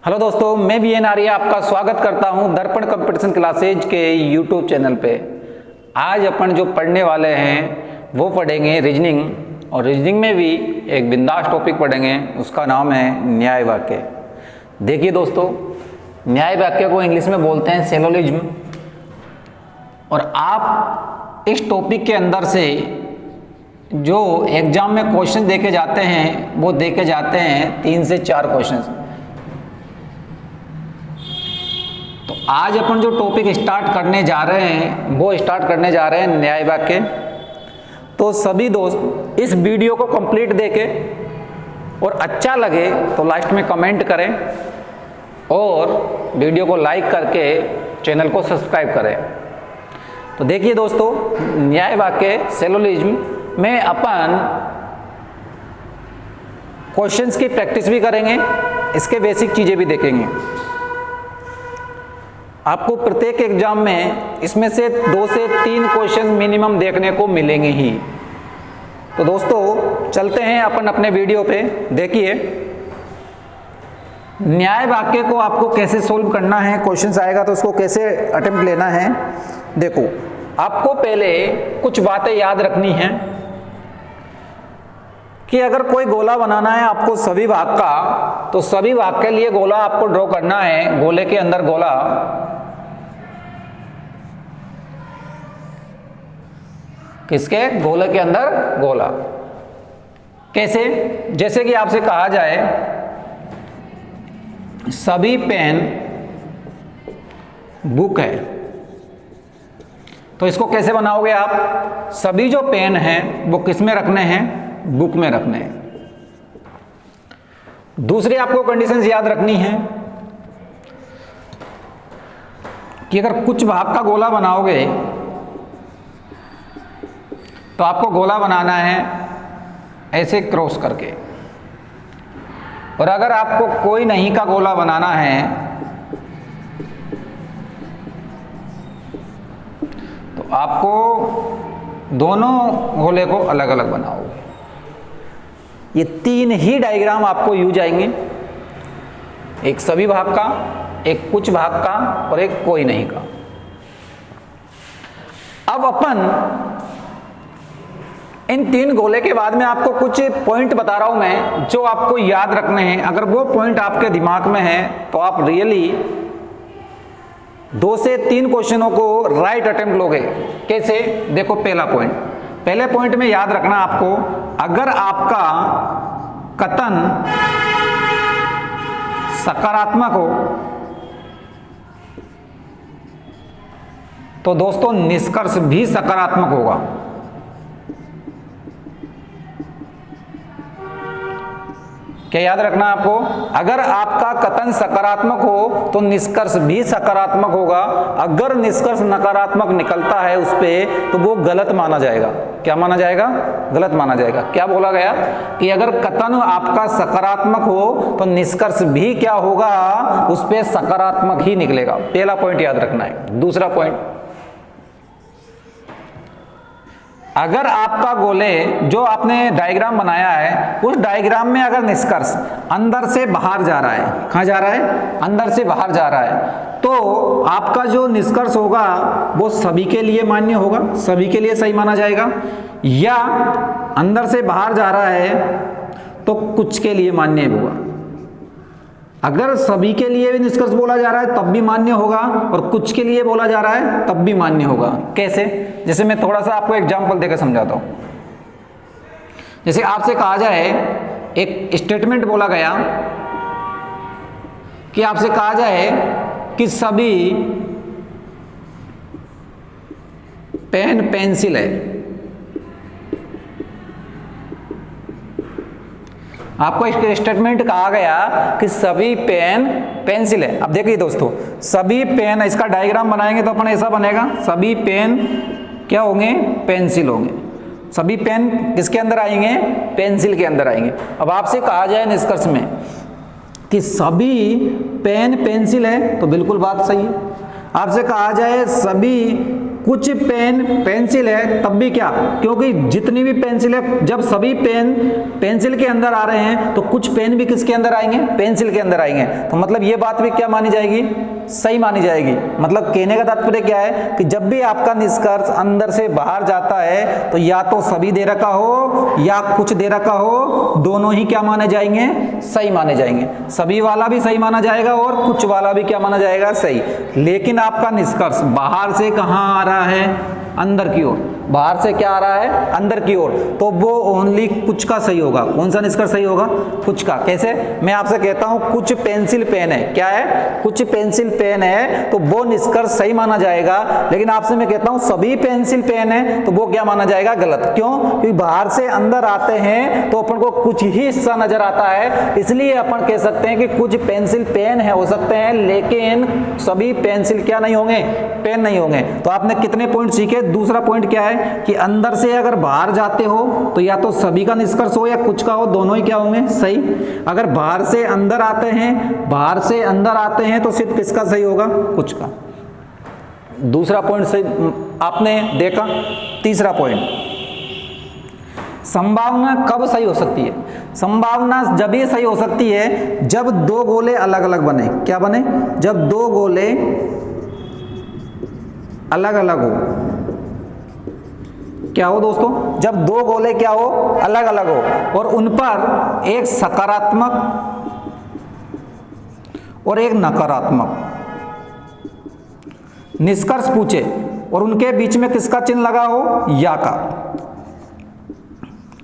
Hello दोस्तों, मैं VN Arya आपका स्वागत करता हूं दर्पण कंपटीशन क्लासेज के यूट्यूब चैनल पे। आज अपन जो पढ़ने वाले हैं वो पढ़ेंगे रीजनिंग, और रीजनिंग में भी एक बिंदास टॉपिक पढ़ेंगे, उसका नाम है न्याय वाक्य। देखिए दोस्तों, न्याय वाक्य को इंग्लिश में बोलते हैं सिलोजिज्म, और आप इस टॉपिक के अंदर से जो एग्जाम में क्वेश्चन देके जाते हैं वो देके जाते हैं 3 से 4 क्वेश्चन। तो आज अपन जो टॉपिक स्टार्ट करने जा रहे हैं वो स्टार्ट करने जा रहे हैं न्याय वाक्य। तो सभी दोस्त इस वीडियो को कंप्लीट देखें, और अच्छा लगे तो लास्ट में कमेंट करें और वीडियो को लाइक करके चैनल को सब्सक्राइब करें। तो देखिए दोस्तों, न्याय वाक्य सिलोजिज्म में अपन क्वेश्चंस की प्रैक्टिस भी करेंगे, इसके बेसिक चीजें भी देखेंगे। आपको प्रत्येक एग्जाम में इसमें से 2 से 3 क्वेश्चन मिनिमम देखने को मिलेंगे ही। तो दोस्तों चलते हैं अपन अपने वीडियो पे। देखिए, न्याय वाक्य को आपको कैसे सोल्व करना है, क्वेश्चंस आएगा तो उसको कैसे अटेम्प्ट लेना है। देखो, आपको पहले कुछ बातें याद रखनी है कि अगर कोई गोला बनाना है आपको सभी भाग का, तो सभी भाग के लिए गोला आपको ड्रॉ करना है। गोले के अंदर गोला, किसके? गोले के अंदर गोला। कैसे? जैसे कि आपसे कहा जाए सभी पेन बुक है, तो इसको कैसे बनाओगे आप? सभी जो पेन हैं वो किस में रखने हैं? बुक में रखने हैं। दूसरी आपको कंडीशंस याद रखनी है कि अगर कुछ भाग का गोला बनाओगे तो आपको गोला बनाना है ऐसे क्रॉस करके, और अगर आपको कोई नहीं का गोला बनाना है तो आपको दोनों गोले को अलग अलग बनाओगे। ये 3 ही डायग्राम आपको यूज आएंगे, एक सभी भाग का, एक कुछ भाग का, और एक कोई नहीं का। अब अपन इन 3 गोले के बाद में आपको कुछ पॉइंट बता रहा हूं मैं, जो आपको याद रखने हैं। अगर वो पॉइंट आपके दिमाग में है तो आप रियली 2 से 3 क्वेश्चनों को राइट अटेम्प्ट लोगे। कैसे? देखो, पहले पॉइंट में याद रखना आपको, अगर आपका कथन सकारात्मक हो तो दोस्तों निष्कर्ष भी सकारात्मक होगा। क्या याद रखना आपको? अगर आपका कथन सकारात्मक हो तो निष्कर्ष भी सकारात्मक होगा। अगर निष्कर्ष नकारात्मक निकलता है उस पे तो वो गलत माना जाएगा। क्या माना जाएगा? गलत माना जाएगा। क्या बोला गया कि अगर कथन आपका सकारात्मक हो तो निष्कर्ष भी क्या होगा? उस पे सकारात्मक ही निकलेगा। पहला पॉइंट याद रखना है। दूसरा पॉइंट, अगर आपका गोले जो आपने डायग्राम बनाया है उस डायग्राम में अगर निष्कर्ष अंदर से बाहर जा रहा है, कहां जा रहा है? अंदर से बाहर जा रहा है, तो आपका जो निष्कर्ष होगा वो सभी के लिए मान्य होगा, सभी के लिए सही माना जाएगा। या अंदर से बाहर जा रहा है तो कुछ के लिए मान्य होगा। अगर सभी के लिए भी निष्कर्ष बोला जा रहा है तब भी मान्य होगा, और कुछ के लिए बोला जा रहा है तब भी मान्य होगा। कैसे? जैसे मैं थोड़ा सा आपको एग्जांपल देकर समझाता हूं। जैसे आपसे कहा जाए, एक स्टेटमेंट बोला गया कि आपसे कहा जाए कि सभी पेन पेंसिल है। आपको एक स्टेटमेंट कहा गया कि सभी पेन पेंसिल है। अब देखिए दोस्तों, सभी पेन, इसका डायग्राम बनाएंगे तो अपन ऐसा बनेगा, सभी पेन क्या होंगे? पेंसिल होंगे। सभी पेन किसके अंदर आएंगे? पेंसिल के अंदर आएंगे। अब आपसे कहा जाए निष्कर्ष में कि सभी पेन पेंसिल है, तो बिल्कुल बात सही है। आपसे कहा जाए सभी कुछ पेन पेंसिल है तब भी क्या, क्योंकि जितनी भी पेंसिल है, जब सभी पेन पेंसिल के अंदर आ रहे हैं तो कुछ पेन भी किसके अंदर आएंगे, पेंसिल के अंदर आएंगे। तो मतलब ये बात भी क्या मानी जाएगी, सही मानी जाएगी। मतलब कहने का तात्पर्य क्या है कि जब भी आपका निष्कर्ष अंदर से बाहर जाता है तो या तो सभी दे रखा हो या कुछ दे रखा हो, दोनों ही क्या माने जाएंगे, सही माने जाएंगे। सभी वाला भी सही माना जाएगा और कुछ वाला भी क्या माना जाएगा, सही। लेकिन आपका निष्कर्ष बाहर से कहां आ रहा है, अंदर की ओर। बाहर से क्या आ रहा है, अंदर की ओर, तो वो ओनली कुछ का सही होगा। कौन सा निष्कर्ष सही होगा, कुछ का। कैसे, मैं आपसे कहता हूं कुछ पेंसिल पेन है, क्या है, कुछ पेंसिल पेन है, तो वो निष्कर्ष सही माना जाएगा। लेकिन आपसे मैं कहता हूं सभी पेंसिल पेन है, तो वो क्या माना जाएगा, गलत। क्यों, क्योंकि बाहर से अंदर आते हैं तो अपन को कुछ ही हिस्सा नजर आता है, इसलिए अपन कह सकते हैं कि कुछ पेंसिल पेन है हो सकते हैं, लेकिन सभी पेंसिल क्या नहीं होंगे, पेन नहीं होंगे। तो आपने कितने पॉइंट सीखे। दूसरा पॉइंट क्या है कि अंदर से अगर बाहर जाते हो तो या तो सभी का निष्कर्ष हो या कुछ का हो, दोनों ही क्या होंगे, सही। अगर बाहर से अंदर आते हैं, बाहर से अंदर आते हैं तो सिर्फ किसका सही होगा, कुछ का। दूसरा पॉइंट सही आपने देखा। तीसरा पॉइंट, संभावना कब सही हो सकती है। संभावना जब ही सही हो सकती है जब दो गोले अलग अलग बने। क्या बने, जब दो गोले अलग अलग हो। क्या हो दोस्तों, जब दो गोले क्या हो, अलग अलग हो, और उन पर एक सकारात्मक और एक नकारात्मक निष्कर्ष पूछे और उनके बीच में किसका चिन्ह लगा हो, या का।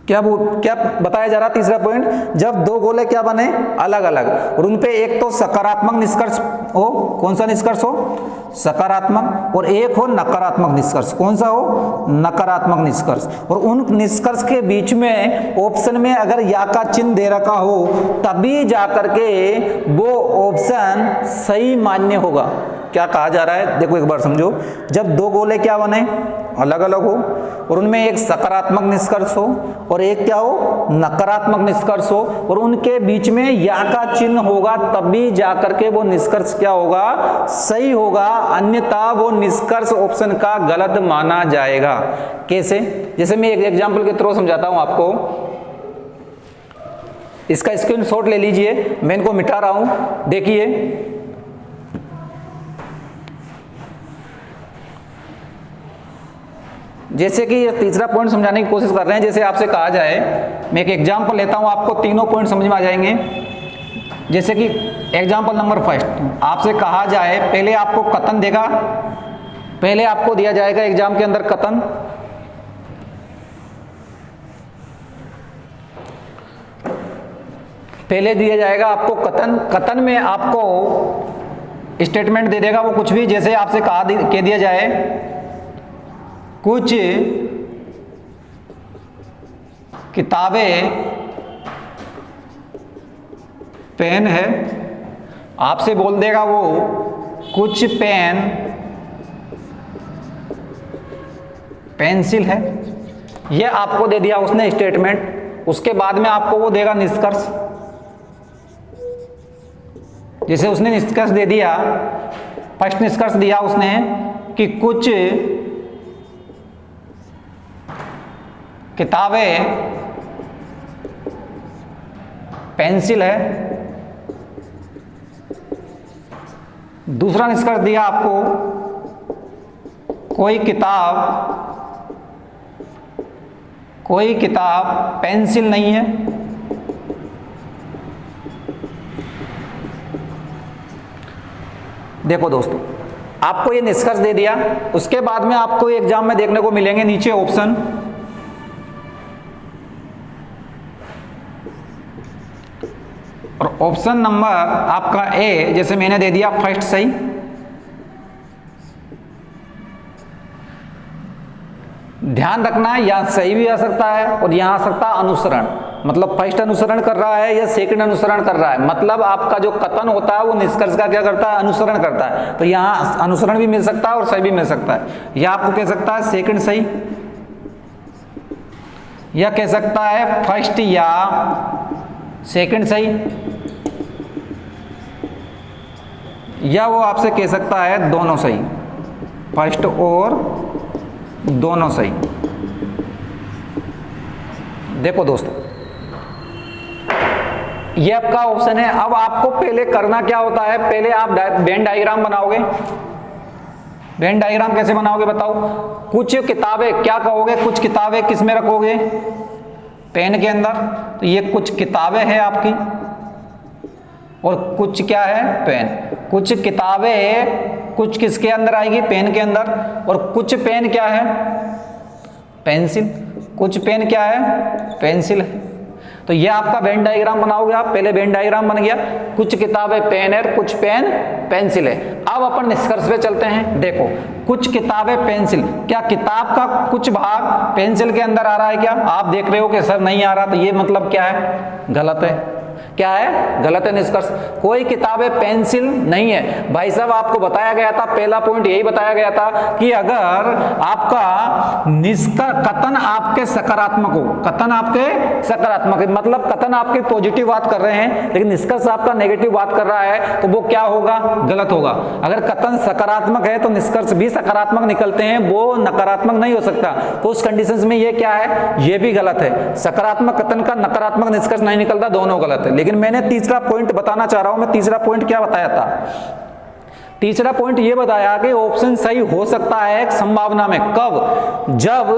क्या बताया जा रहा, तीसरा पॉइंट, जब दो गोले क्या बने, अलग अलग, और उनपे एक तो सकारात्मक निष्कर्ष हो। कौन सा निष्कर्ष हो, सकारात्मक, और एक हो नकारात्मक निष्कर्ष। कौन सा हो, नकारात्मक निष्कर्ष। और उन निष्कर्ष के बीच में ऑप्शन में अगर या का चिन्ह दे रखा हो तभी जाकर के वो ऑप्शन सही मान्य होगा। क्या कहा जा रहा है, देखो एक बार समझो। जब दो गोले क्या बने, अलग अलग हो, और उनमें एक सकारात्मक निष्कर्ष हो और एक क्या हो, नकारात्मक निष्कर्ष हो, और उनके बीच में या का चिन्ह होगा तभी जाकर के वो निष्कर्ष क्या होगा, सही होगा। अन्यथा वो निष्कर्ष ऑप्शन का गलत माना जाएगा। कैसे, जैसे मैं एक एग्जांपल के थ्रू समझाता हूं आपको। इसका स्क्रीनशॉट ले लीजिए, मैं इनको मिटा रहा हूं, देखिए। जैसे कि ये तीसरा पॉइंट समझाने की कोशिश कर रहे हैं। जैसे आपसे कहा जाए, मैं एक एग्जांपल लेता हूं, आपको तीनों पॉइंट समझ में आ जाएंगे। जैसे कि एग्जांपल नंबर फर्स्ट, आपसे कहा जाए, पहले आपको कथन देगा, पहले आपको दिया जाएगा एग्जाम के अंदर कथन। पहले दिया जाएगा आपको कथन। कथन में आपको स्टेटमेंट दे देगा वो कुछ भी। जैसे आपसे कह दिया जाए कुछ किताबें पेन है, आपसे बोल देगा वो कुछ पेन पेंसिल है। ये आपको दे दिया उसने स्टेटमेंट। उसके बाद में आपको वो देगा निष्कर्ष। जैसे उसने निष्कर्ष दे दिया, फर्स्ट निष्कर्ष दिया उसने कि कुछ किताबें पेंसिल है। दूसरा निष्कर्ष दिया आपको कोई किताब पेंसिल नहीं है। देखो दोस्तों, आपको ये निष्कर्ष दे दिया। उसके बाद में आपको एग्जाम में देखने को मिलेंगे नीचे ऑप्शन। और ऑप्शन नंबर आपका ए, जैसे मैंने दे दिया फर्स्ट सही। ध्यान रखना है, यहां सही भी आ सकता है और यहां आ सकता है अनुसरण। मतलब फर्स्ट अनुसरण कर रहा है या सेकंड अनुसरण कर रहा है। मतलब आपका जो कथन होता है वो निष्कर्ष का क्या करता है, अनुसरण करता है। तो यहां अनुसरण भी मिल सकता है और सही भी मिल सकता है। या आपको कह सकता है सेकंड सही, या कह सकता है फर्स्ट या सेकंड सही, या वो आपसे कह सकता है दोनों सही, फर्स्ट और दोनों सही। देखो दोस्तों, ये आपका ऑप्शन है। अब आपको पहले करना क्या होता है, पहले आप वेन डायग्राम बनाओगे। वेन डायग्राम कैसे बनाओगे बताओ। कुछ किताबें, क्या कहोगे, कुछ किताबें किस में रखोगे, पेन के अंदर। तो ये कुछ किताबें हैं आपकी, और कुछ क्या है, पेन। कुछ किताबें कुछ किसके अंदर आएगी, पेन के अंदर। और कुछ पेन क्या है, पेंसिल। कुछ पेन क्या है, पेंसिल है। तो ये आपका वेन डायग्राम बनाओगे आप। पहले वेन डायग्राम बन गया, कुछ किताबें पेन है, कुछ पेन पेंसिल है। अब अपन निष्कर्ष पे चलते हैं। देखो, कुछ किताबें पेंसिल, क्या किताब का कुछ भाग पेंसिल के अंदर आ रहा है क्या? आप देख रहे हो कि सर नहीं आ रहा, तो ये मतलब क्या है, गलत है। क्या है, गलत है निष्कर्ष। कोई किताबें पेंसिल नहीं है। भाई साहब आपको बताया गया था, पहला पॉइंट यही बताया गया था कि अगर आपका कथन आपके सकारात्मक हो, कथन आपके सकारात्मक है, मतलब कथन आपके पॉजिटिव बात कर रहे हैं, लेकिन निष्कर्ष आपका नेगेटिव बात कर रहा है, तो वो क्या होगा, गलत होगा। अगर कथन सकारात्मक है तो निष्कर्ष भी सकारात्मक निकलते हैं, वो नकारात्मक नहीं हो सकता। तो उस कंडीशंस में ये क्या है, ये भी गलत है। सकारात्मक कथन का नकारात्मक निष्कर्ष नहीं निकलता, दोनों गलत है। लेकिन मैंने तीसरा पॉइंट बताना चाह रहा हूं। मैं तीसरा पॉइंट क्या बताया था, तीसरा पॉइंट ये बताया कि ऑप्शन सही हो सकता है एक संभावना में। कब, जब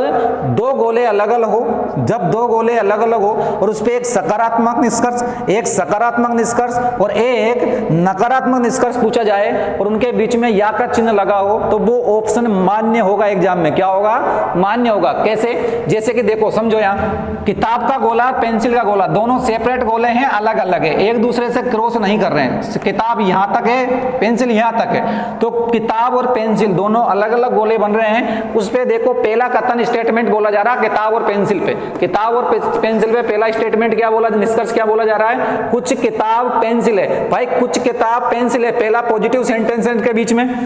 दो गोले अलग अलग हो, जब दो गोले अलग अलग हो और उस पे एक सकारात्मक निष्कर्ष, एक सकारात्मक निष्कर्ष और एक नकारात्मक निष्कर्ष पूछा जाए और उनके बीच में या का चिन्ह लगा हो, तो वो ऑप्शन मान्य होगा एग्जाम में। क्या होगा, मान्य होगा। कैसे, जैसे कि देखो, समझो यहाँ किताब का गोला, पेंसिल का गोला, दोनों सेपरेट गोले हैं, अलग अलग है, एक दूसरे से क्रॉस नहीं कर रहे हैं। किताब यहां तक है, पेंसिल यहां तक है, तो किताब और पेंसिल दोनों अलग अलग गोले बन रहे हैं। उस पे देखो, पहला कथन स्टेटमेंट बोला जा रहा है किताब और पेंसिल पे। किताब और पेंसिल पे पहला स्टेटमेंट क्या बोला, निष्कर्ष क्या बोला जा रहा है, कुछ किताब पेंसिल है। भाई कुछ किताब पेंसिल है, पहला पॉजिटिव सेंटेंस है इनके बीच में,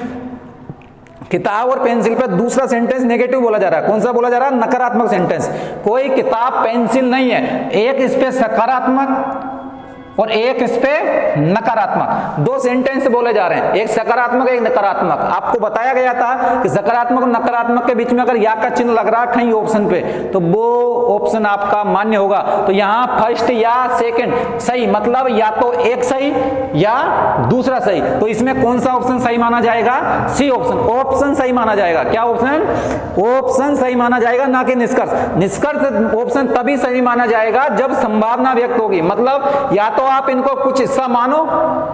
किताब और पेंसिल पे। दूसरा सेंटेंस नेगेटिव बोला जा रहा है। कौन सा बोला जा रहा है, नकारात्मक सेंटेंस। कोई किताब पेंसिल नहीं है, एक इस पे सकारात्मक और एक इस पे नकारात्मक, दो सेंटेंस बोले जा रहे हैं, एक सकारात्मक एक नकारात्मक। आपको बताया गया था कि सकारात्मक और नकारात्मक के बीच में अगर या का चिन्ह लग रहा है कहीं ऑप्शन पे, तो वो ऑप्शन आपका मान्य होगा। तो यहाँ फर्स्ट या सेकंड सही, मतलब या तो एक सही या दूसरा सही। तो इसमें कौन सा ऑप्शन सही माना जाएगा, सी ऑप्शन। ऑप्शन सही माना जाएगा। क्या ऑप्शन, ऑप्शन सही माना जाएगा, ना कि निष्कर्ष। निष्कर्ष ऑप्शन तभी सही माना जाएगा जब संभावना व्यक्त होगी। मतलब या तो आप इनको कुछ हिस्सा मानो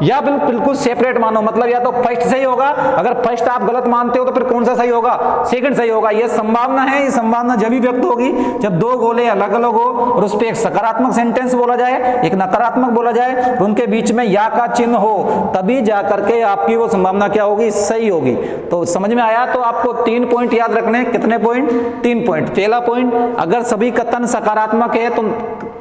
या बिल्कुल सेपरेट मानो। मतलब या तो फर्स्ट सही होगा, अगर फर्स्ट आप गलत मानते हो तो फिर कौन सा सही होगा, सेकंड सही होगा। ये संभावना है, ये संभावना जब भी व्यक्त होगी जब दो गोले अलग अलग हो और उस पर एक सकारात्मक सेंटेंस बोला जाए, एक नकारात्मक बोला जाए, और उनके बीच में या का चिन्ह हो, तभी जाकर के आपकी वो संभावना क्या होगी, सही होगी। तो समझ में आया। तो आपको 3 पॉइंट याद रखने। कितने पॉइंट, 3 पॉइंट। पहला पॉइंट, अगर सभी कथन सकारात्मक है तो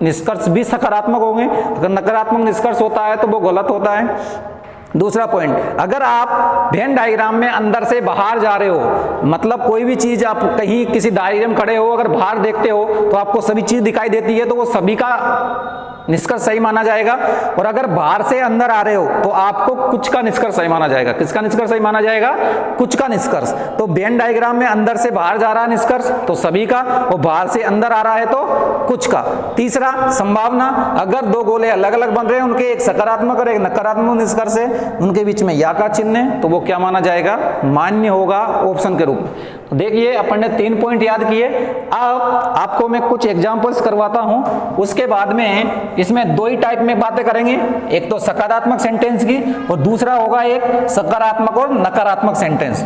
निष्कर्ष भी सकारात्मक होंगे, अगर नकारात्मक निष्कर्ष होता है तो वो गलत होता है। दूसरा पॉइंट, अगर आप वेन डायग्राम में अंदर से बाहर जा रहे हो, मतलब कोई भी चीज आप कहीं किसी डायग्राम खड़े हो, अगर बाहर देखते हो तो आपको सभी चीज दिखाई देती है, तो वो सभी का निष्कर्ष सही माना जाएगा। और अगर बाहर से अंदर आ रहे हो तो आपको कुछ का निष्कर्ष सही माना जाएगा। किसका निष्कर्ष सही माना जाएगा, कुछ का निष्कर्ष। तो वेन डायग्राम में अंदर से बाहर जा रहा है निष्कर्ष तो सभी का, और बाहर से अंदर आ रहा है तो कुछ का। तीसरा, संभावना, अगर दो गोले अलग अलग बन रहे हैं, उनके एक सकारात्मक और एक नकारात्मक निष्कर्ष है, उनके बीच में या का चिन्ह है, तो वो क्या माना जाएगा, मान्य होगा ऑप्शन के रूप में। तो देखिए अपन ने 3 पॉइंट याद किए। अब आपको मैं कुछ एग्जांपल्स करवाता हूं, उसके बाद में इसमें 2 ही टाइप में बातें करेंगे, एक तो सकारात्मक सेंटेंस की और दूसरा होगा एक सकारात्मक और नकारात्मक सेंटेंस।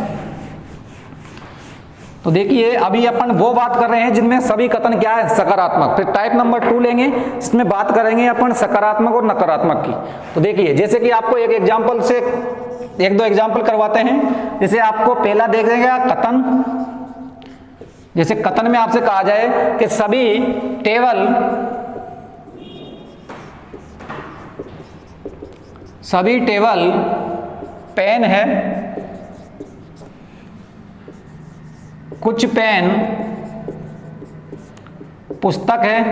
तो देखिए अभी अपन वो बात कर रहे हैं जिनमें सभी कथन क्या है, सकारात्मक। फिर टाइप नंबर 2 लेंगे, इसमें बात करेंगे अपन सकारात्मक और नकारात्मक की। तो देखिए जैसे कि आपको एक एग्जांपल से 1-2 एग्जांपल करवाते हैं। जैसे आपको पहला देखेगा कथन, जैसे कथन में आपसे कहा जाए कि सभी टेबल पेन है, कुछ पेन पुस्तक है,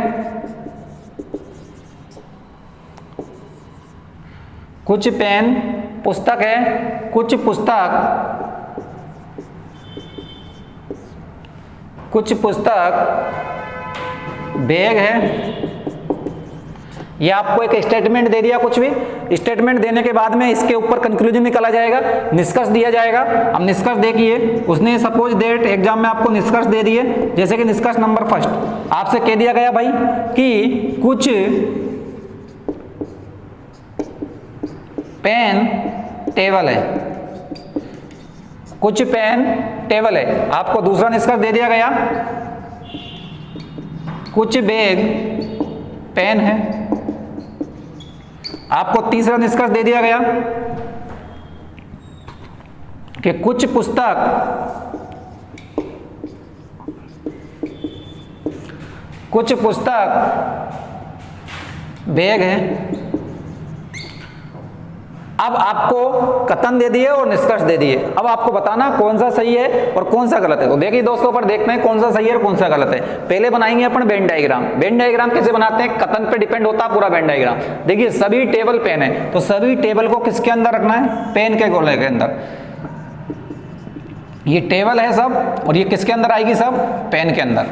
कुछ पेन पुस्तक है, कुछ पुस्तक कुछ पुस्तक बैग है। ये आपको एक स्टेटमेंट दे दिया, कुछ भी स्टेटमेंट देने के बाद में इसके ऊपर कंक्लूजन निकाला जाएगा, निष्कर्ष दिया जाएगा। अब निष्कर्ष देखिए, उसने सपोज डेट एग्जाम में आपको निष्कर्ष दे दिए, जैसे कि निष्कर्ष नंबर फर्स्ट आपसे कह दिया गया भाई कि कुछ पेन टेबल है, कुछ पेन टेबल है। आपको दूसरा निष्कर्ष दे दिया गया, कुछ बैग पेन है। आपको तीसरा निष्कर्ष दे दिया गया कि कुछ पुस्तक बैग है। अब आपको कथन दे दिए और निष्कर्ष दे दिए। अब आपको बताना कौन सा सही है और कौन सा गलत है। तो देखिए दोस्तों, पर देखते हैं कौन सा सही है और कौन सा गलत है। पहले बनाएंगे अपन वेन डायग्राम। वेन डायग्राम कैसे बनाते हैं? कथन पे डिपेंड होता है पूरा वेन डायग्राम। देखिए सभी टेबल पेन है, तो सभी टेबल को किसके अंदर रखना है? पेन के गोले के अंदर। ये टेबल है सब, और ये किसके अंदर आएगी? सब पेन के अंदर।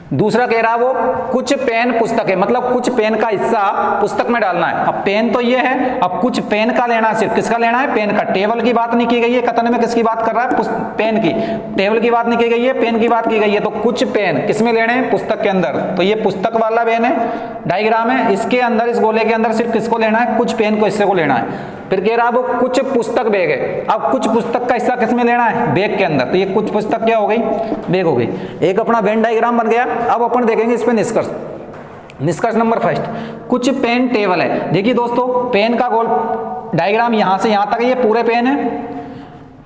दूसरा कह रहा वो कुछ पेन पुस्तक है, मतलब कुछ पेन का हिस्सा पुस्तक में डालना है। अब पेन तो ये है, अब कुछ पेन का लेना है, सिर्फ किसका लेना है? पेन का। टेबल की बात नहीं की गई है कथन में, किसकी बात कर रहा है? पेन की। टेबल की बात नहीं की गई है, पेन की बात की गई है। तो कुछ पेन किसमें लेने हैं? पुस्तक के अंदर। तो ये पुस्तक वाला पेन है, डायग्राम है, इसके अंदर, इस गोले के अंदर सिर्फ किसको लेना है? कुछ पेन को, हिस्से को लेना है। फिर कह रहा वो कुछ पुस्तक बैग है। अब कुछ पुस्तक का हिस्सा किसमें लेना है? बैग के अंदर। तो ये कुछ पुस्तक क्या हो गई? बैग हो गई। एक अपना वेन डायग्राम बन गया। अब अपन देखेंगे इस पे निष्कर्ष। निष्कर्ष नंबर फर्स्ट, कुछ पेन टेबल है। देखिए दोस्तों, पेन का गोल डायग्राम यहां से यहां तक है, ये पूरे पेन है।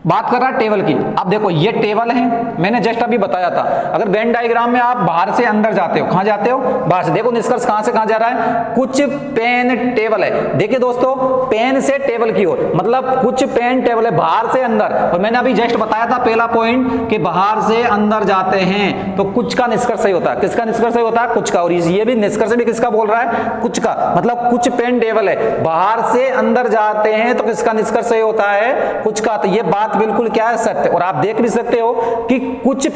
बात कर रहा है टेबल की। अब देखो ये टेबल है, मैंने जस्ट अभी बताया था। अगर वेन डायग्राम में आप बाहर से अंदर जाते हो, कहां जाते हो? बाहर से। देखो निष्कर्ष कहां से कहां जा रहा है? कुछ पेन टेबल है। देखिए दोस्तों, पेन से टेबल की ओर, मतलब कुछ पेन टेबल है, बाहर से अंदर। और मैंने अभी जस्ट बताया था पहला पॉइंट कि बाहर से अंदर जाते हैं तो कुछ का निष्कर्ष सही होता है। किसका निष्कर्ष सही होता है? कुछ का। और ये भी निष्कर्ष भी किसका बोल रहा है? कुछ का। मतलब कुछ पेन टेबल है, बाहर से अंदर जाते हैं तो किसका निष्कर्ष सही होता है? कुछ का। तो ये बात बिल्कुल क्या है? सत्य। और आप देख भी सकते हो कि कुछ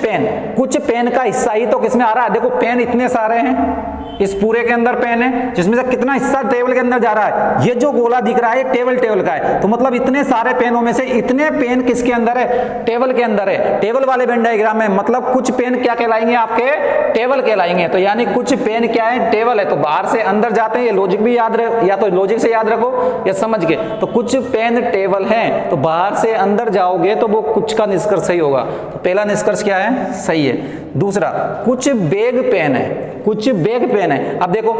पेन का हिस्सा ही तो किसमें आ रहा है? देखो पेन इतने सारे हैं, इस पूरे के अंदर पेन है, जिसमें से कितना हिस्सा टेबल के अंदर जा रहा है? ये जो गोला दिख रहा है टेबल का है। तो मतलब इतने सारे पेनों में से इतने पेन किसके अंदर है? टेबल के अंदर है। टेबल वाले वेन डायग्राम में मतलब कुछ पेन क्या कहलाएंगे? आपके टेबल कहलाएंगे। तो यानी कुछ पेन क्या है? टेबल है। तो बाहर से अंदर जाते हैं, ये लॉजिक भी याद रखो, या तो लॉजिक से याद रखो या समझ के। तो कुछ पेन टेबल है, तो बाहर से अंदर जाओगे तो वो कुछ का निष्कर्ष सही होगा। तो पहला निष्कर्ष क्या है? सही है। दूसरा, कुछ बैग पेन है। कुछ बैग पेन है। अब देखो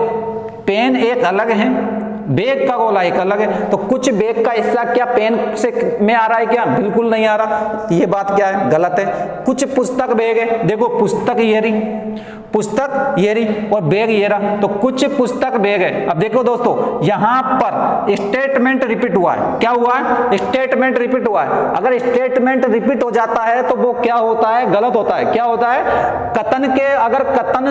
पेन एक अलग है, बैग का गोला एक अलग है। तो कुछ बैग का हिस्सा क्या पेन से में आ रहा है? क्या बिल्कुल नहीं आ रहा। तो ये बात क्या है? गलत है। कुछ पुस्तक बैग है। देखो पुस्तक ये रही, पुस्तक ये रही, और बैग ये रहा। तो कुछ पुस्तक बैग है। अब देखो दोस्तों, यहां पर स्टेटमेंट रिपीट हुआ है। क्या हुआ है? स्टेटमेंट रिपीट हुआ है। अगर स्टेटमेंट रिपीट हो जाता है तो वो क्या होता है? गलत होता है। क्या होता है? कथन के, अगर कथन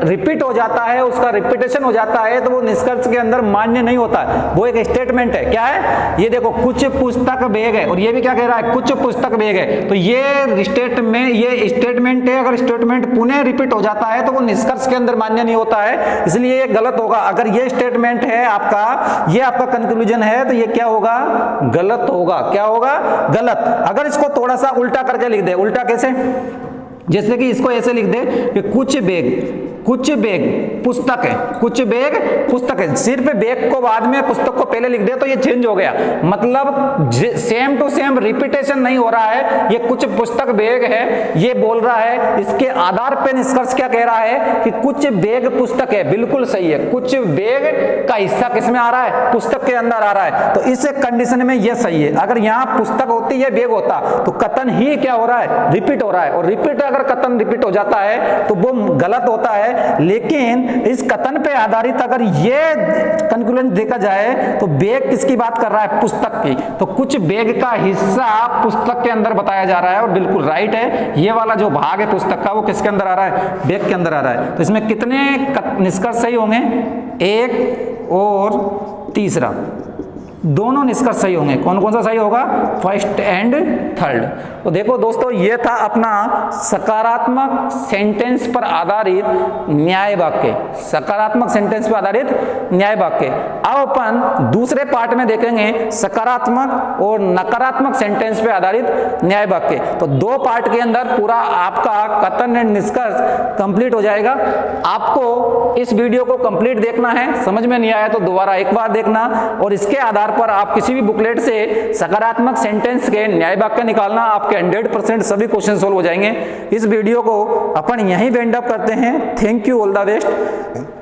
रिपीट हो जाता है, उसका रिपीटेशन हो जाता है, तो वो निष्कर्ष के अंदर मान्य नहीं होता है। वो एक स्टेटमेंट है। क्या है? ये देखो कुछ पुस्तक बैग है, और ये भी क्या कह रहा है? कुछ पुस्तक बैग है। तो ये स्टेटमेंट है। अगर स्टेटमेंट पुनः रिपीट हो जाता है तो वो निष्कर्ष के अंदर मान्य नहीं होता है, इसलिए ये गलत होगा। अगर ये स्टेटमेंट है आपका, ये आपका कंक्लूजन है, तो ये क्या होगा? गलत होगा। क्या होगा? गलत। अगर इसको थोड़ा सा उल्टा करके लिख दे। उल्टा कैसे? जैसे कि इसको ऐसे लिख दे कि कुछ बैग पुस्तक है। कुछ बैग पुस्तक है। सिर्फ बैग को बाद में, पुस्तक को पहले लिख दे तो ये चेंज हो गया। मतलब सेम टू सेम रिपीटेशन नहीं हो रहा है। ये कुछ पुस्तक बैग है, ये बोल रहा है। इसके आधार पे निष्कर्ष क्या कह रहा है? कि कुछ बैग पुस्तक है। बिल्कुल सही है। कुछ बैग का हिस्सा किसमें आ रहा है? पुस्तक के अंदर आ रहा है। तो इस कंडीशन में ये सही है। अगर यहाँ पुस्तक होती है, बैग होता, तो कथन ही क्या हो रहा है? रिपीट हो रहा है। और रिपीट, अगर कथन रिपीट हो जाता है तो वो गलत होता है। लेकिन इस कथन पे आधारित अगर ये कंक्लूजन देखा जाए तो बैग किसकी बात कर रहा है? पुस्तक की। तो कुछ बैग का हिस्सा पुस्तक के अंदर बताया जा रहा है, और बिल्कुल राइट है। ये वाला जो भाग है पुस्तक का, वो किसके अंदर आ रहा है? बैग के अंदर आ रहा है। तो इसमें कितने निष्कर्ष सही होंगे? एक और तीसरा। दोनों निष्कर्ष सही होंगे। कौन कौन सा सही होगा? First and third. तो देखो दोस्तों, ये था अपना सकारात्मक सेंटेंस पर आधारित न्याय वाक्य, सकारात्मक सेंटेंस पर आधारित न्याय वाक्य। अब अपन दूसरे पार्ट में देखेंगे सकारात्मक और नकारात्मक सेंटेंस पर आधारित न्याय वाक्य। तो दो पार्ट के अंदर पूरा आपका कथन एंड निष्कर्ष कंप्लीट हो जाएगा। आपको इस वीडियो को कंप्लीट देखना है, समझ में नहीं आया तो दोबारा एक बार देखना, और इसके आधार पर आप किसी भी बुकलेट से सकारात्मक सेंटेंस के न्याय वाक्य निकालना, आपके 100% सभी क्वेश्चन सोल्व हो जाएंगे। इस वीडियो को अपन यहीं वाइंड अप करते हैं। Thank you, all the best.